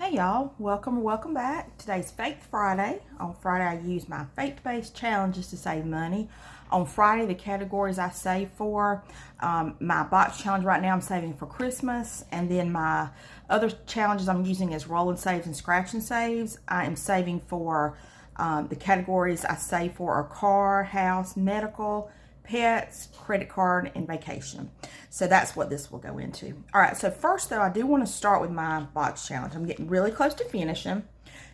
Hey y'all, welcome or welcome back. Today's Faith Friday. On Friday I use my faith-based challenges to save money. On Friday the categories I save for, my box challenge right now I'm saving for Christmas, and then my other challenges I'm using is roll and saves and scratch and saves. I am saving for the categories I save for are car, house, medical, pets, credit card, and vacation. So that's what this will go into. All right, so first though, I do want to start with my box challenge. I'm getting really close to finishing.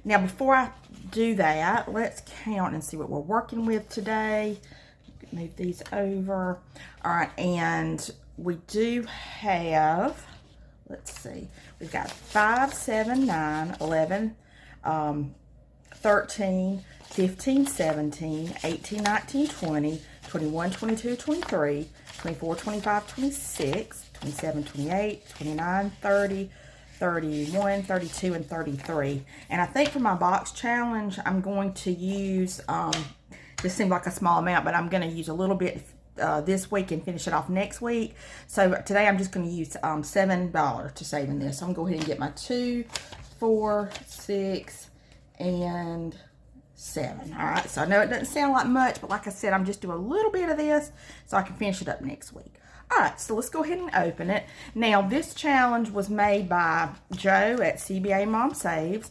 Now, before I do that, let's count and see what we're working with today. Move these over. All right, and we do have, let's see, we've got 5, 7, 9, 11, 13, 15, 17, 18, 19, 20, 21, 22, 23, 24, 25, 26, 27, 28, 29, 30, 31, 32, and 33. And I think for my box challenge, I'm going to use, this seemed like a small amount, but I'm going to use a little bit this week and finish it off next week. So today I'm just going to use $7 to save in this. So I'm going to go ahead and get my 2, 4, 6, and 7. All right, so I know it doesn't sound like much, but like I said, I'm just doing a little bit of this so I can finish it up next week. All right, so let's go ahead and open it. Now, this challenge was made by Joe at CBA Mom Saves.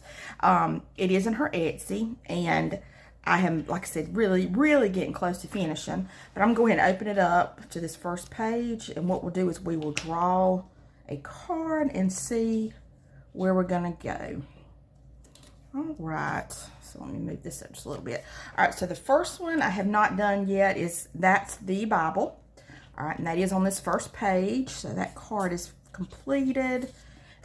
It is in her Etsy, and I am, like I said, really getting close to finishing. But I'm going to go ahead and open it up to this first page, and what we'll do is we will draw a card and see where we're going to go. All right, so let me move this up just a little bit. All right, so the first one I have not done yet that's the Bible. All right, and that is on this first page. So that card is completed.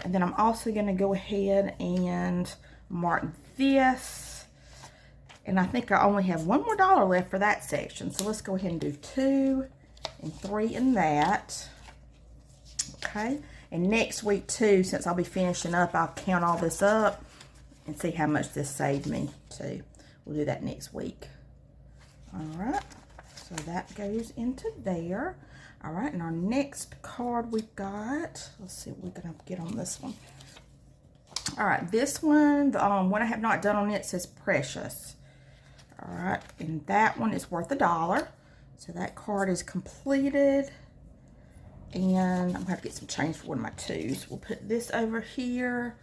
And then I'm also going to go ahead and mark this. And I think I only have one more dollar left for that section. So let's go ahead and do 2 and 3 in that. Okay, and next week too, since I'll be finishing up, I'll count all this up and see how much this saved me too. We'll do that next week. All right, so that goes into there. All right, and our next card we've got, let's see what we're gonna get on this one. All right, this one, the one I have not done on it says Precious. All right, and that one is worth $1. So that card is completed. And I'm gonna have to get some change for one of my 2s. We'll put this over here.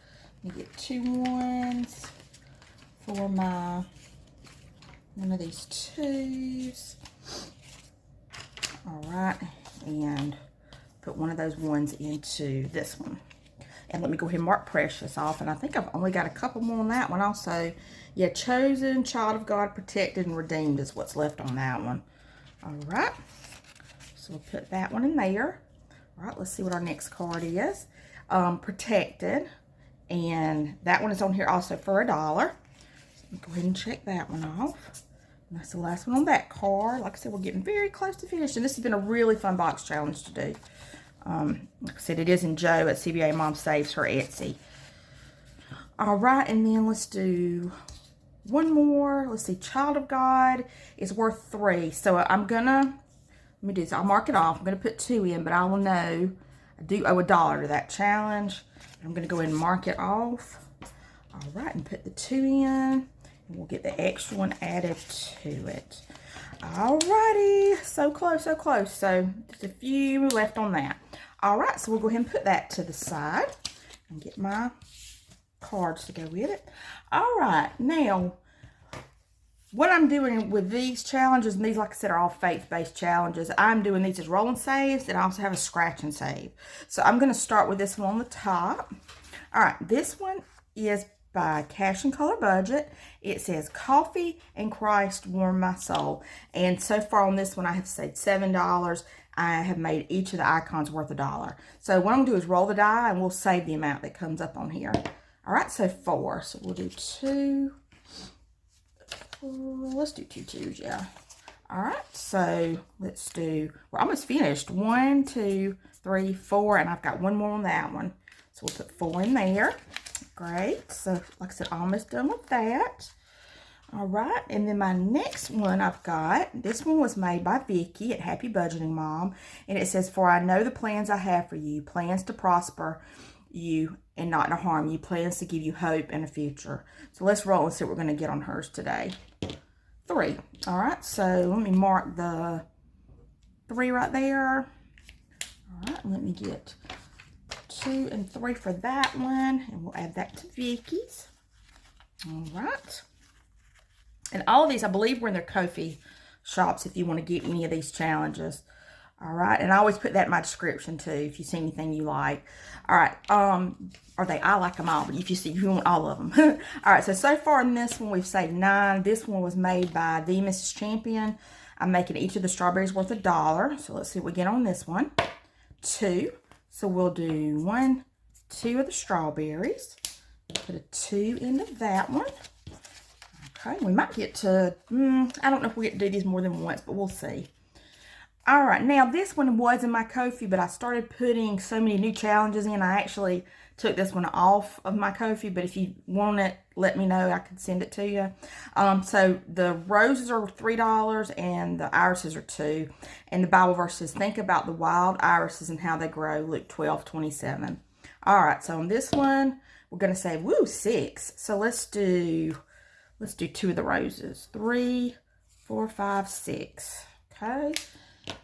You get 2 ones for my one of these 2s. All right, and put one of those ones into this one. And let me go ahead and mark Precious off. And I think I've only got a couple more on that one also. Yeah, chosen, child of God, protected, and redeemed is what's left on that one. All right, so we'll put that one in there. All right, let's see what our next card is. Protected. And that one is on here also for $1. So go ahead and check that one off. And that's the last one on that card. Like I said, we're getting very close to finishing. This has been a really fun box challenge to do. Like I said, it is in Joe at CBA Mom Saves her Etsy. All right, and then let's do one more. Let's see, Child of God is worth 3. So I'm gonna, let me do this. I'll mark it off. I'm gonna put 2 in, but I will know I do owe $1 to that challenge. I'm going to go ahead and mark it off. All right, and put the 2 in, and we'll get the extra one added to it. All righty, so close, so close. So just a few left on that. All right, so we'll go ahead and put that to the side and get my cards to go with it. All right, now what I'm doing with these challenges, and these, like I said, are all faith-based challenges. I'm doing these as roll and saves, and I also have a scratch and save. So I'm going to start with this one on the top. All right, this one is by Cash and Color Budget. It says, Coffee and Christ Warm My Soul. And so far on this one, I have saved $7. I have made each of the icons worth $1. So what I'm going to do is roll the die, and we'll save the amount that comes up on here. All right, so 4. So we'll do 2. Let's do 2 2s, yeah. All right, so let's do, we're almost finished. 1, 2, 3, 4, and I've got one more on that one. So we'll put 4 in there. Great, so like I said, almost done with that. All right, and then my next one I've got, this one was made by Vicki at Happy Budgeting Mom, and it says, For I know the plans I have for you, plans to prosper you and not to harm you. Plans to give you hope and a future. So let's roll and see what we're going to get on hers today. 3. All right, so let me mark the 3 right there. All right, let me get 2 and 3 for that one, and we'll add that to Vicky's. All right. And all of these, I believe, were in their Ko-fi shops if you want to get any of these challenges. All right, and I always put that in my description too if you see anything you like. All right, I like them all, but if you want all of them. All right, so far in this one, we've saved 9. This one was made by the Mrs. Champion. I'm making each of the strawberries worth $1. So let's see what we get on this one. 2. So we'll do 1, 2 of the strawberries. Put a 2 into that one. Okay, we might get to, I don't know if we get to do these more than once, but we'll see. All right, now this one was in my Ko-fi, but I started putting so many new challenges in. I actually took this one off of my Ko-fi, but if you want it, let me know. I could send it to you. So the roses are $3 and the irises are $2. And the Bible verse says, think about the wild irises and how they grow, Luke 12:27. All right, so on this one, we're going to say, 6. So let's do 2 of the roses. 3, 4, 5, 6. Okay.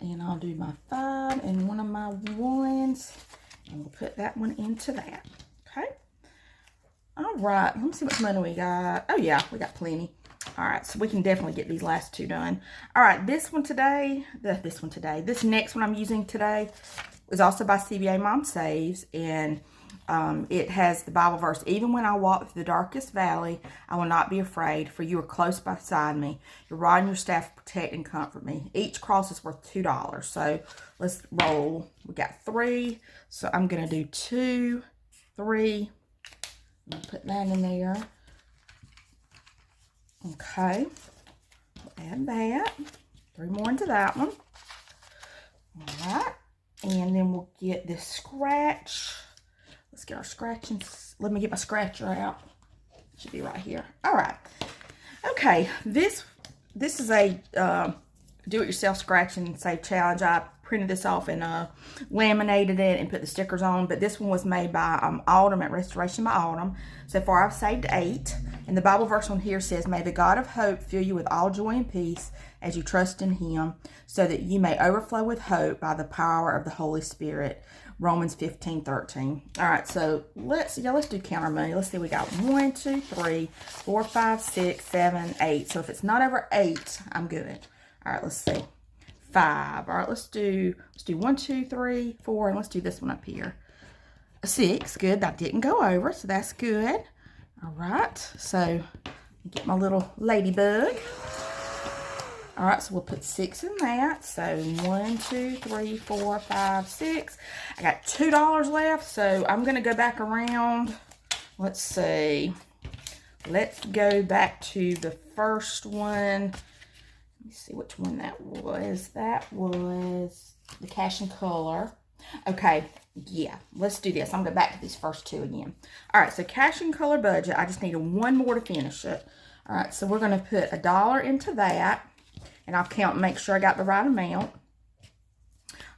And I'll do my 5 and one of my 1s. And we'll put that one into that. Okay. All right. Let me see what money we got. Oh, yeah. We got plenty. All right. So we can definitely get these last 2 done. All right. This next one I'm using today was also by CBA Mom Saves. And it has the Bible verse, even when I walk through the darkest valley, I will not be afraid, for you are close beside me. Your rod and your staff protect and comfort me. Each cross is worth $2. So let's roll. We got 3. So I'm going to do 2, 3. I'll put that in there. Okay. We'll add that. 3 more into that one. All right. And then we'll get this scratch. Let's get our scratching. Let me get my scratcher out. It should be right here. All right. Okay. This is a do-it-yourself scratch and save challenge. I printed this off and laminated it and put the stickers on. But this one was made by Autumn at Restoration by Autumn. So far, I've saved 8. And the Bible verse on here says, may the God of hope fill you with all joy and peace as you trust in him, so that you may overflow with hope by the power of the Holy Spirit. Romans 15:13. All right, so let's do counter money. Let's see, we got 1, 2, 3, 4, 5, 6, 7, 8. So if it's not over 8, I'm good. All right, let's see. 5. All right, let's do 1, 2, 3, 4, and let's do this one up here. 6. Good. That didn't go over, so that's good. All right, so get my little ladybug. All right, so we'll put 6 in that. So 1, 2, 3, 4, 5, 6. I got $2 left, so I'm going to go back around. Let's see. Let's go back to the first one. Let me see which one that was. That was the Cash and Color. Okay, yeah, let's do this. I'm going to go back to these first 2 again. All right, so Cash and Color budget. I just need 1 more to finish it. All right, so we're going to put $1 into that. And I'll count and make sure I got the right amount.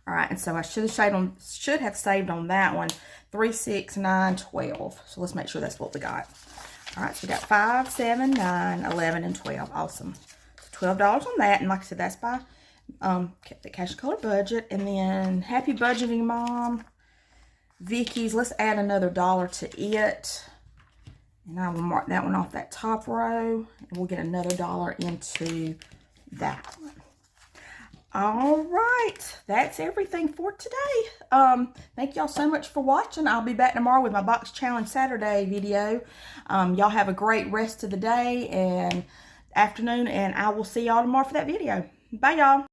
All right, and so I should have saved on that one 3, 6, 9, 12. So let's make sure that's what we got. All right, so we got 5, 7, 9, 11, and 12. Awesome. So $12 on that, and like I said, that's by the Cash and Color budget. And then Happy Budgeting Mom, Vicky's. Let's add another $1 to it, and I will mark that one off that top row, and we'll get another $1 into that one. All right, that's everything for today. Thank y'all so much for watching. I'll be back tomorrow with my Box Challenge Saturday video. Y'all have a great rest of the day and afternoon, and I will see y'all tomorrow for that video. Bye, y'all.